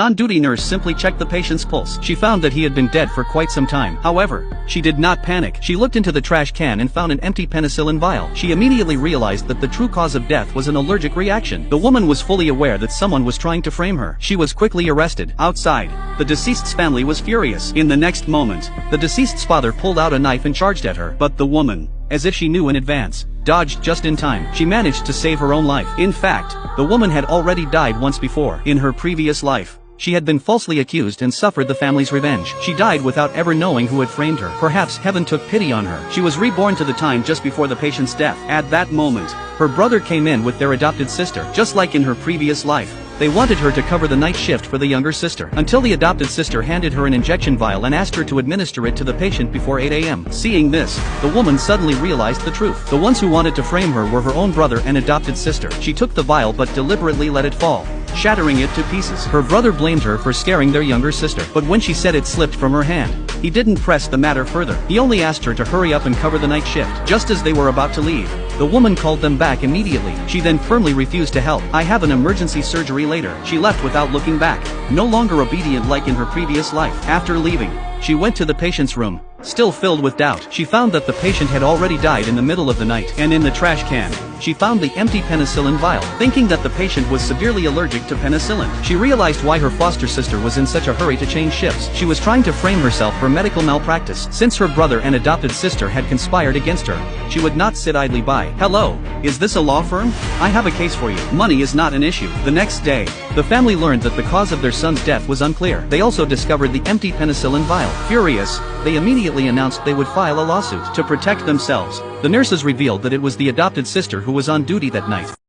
On-duty nurse simply checked the patient's pulse. She found that he had been dead for quite some time. However, she did not panic. She looked into the trash can and found an empty penicillin vial. She immediately realized that the true cause of death was an allergic reaction. The woman was fully aware that someone was trying to frame her. She was quickly arrested. Outside, the deceased's family was furious. In the next moment, the deceased's father pulled out a knife and charged at her. But the woman, as if she knew in advance, dodged just in time. She managed to save her own life. In fact, the woman had already died once before. In her previous life, she had been falsely accused and suffered the family's revenge. She died without ever knowing who had framed her. Perhaps heaven took pity on her. She was reborn to the time just before the patient's death. At that moment, her brother came in with their adopted sister. Just like in her previous life, they wanted her to cover the night shift for the younger sister. Until the adopted sister handed her an injection vial and asked her to administer it to the patient before 8 a.m. Seeing this, the woman suddenly realized the truth. The ones who wanted to frame her were her own brother and adopted sister. She took the vial but deliberately let it fall, shattering it to pieces. Her brother blamed her for scaring their younger sister, but when she said it slipped from her hand, he didn't press the matter further. He only asked her to hurry up and cover the night shift. Just as they were about to leave, the woman called them back immediately. She then firmly refused to help. "I have an emergency surgery later." She left without looking back, no longer obedient like in her previous life. After leaving, she went to the patient's room, still filled with doubt. She found that the patient had already died in the middle of the night, and in the trash can, she found the empty penicillin vial. Thinking that the patient was severely allergic to penicillin, she realized why her foster sister was in such a hurry to change shifts. She was trying to frame herself for medical malpractice. Since her brother and adopted sister had conspired against her, she would not sit idly by. "Hello, is this a law firm? I have a case for you. Money is not an issue." The next day, the family learned that the cause of their son's death was unclear. They also discovered the empty penicillin vial. Furious, they immediately announced they would file a lawsuit. To protect themselves, the nurses revealed that it was the adopted sister who was on duty that night.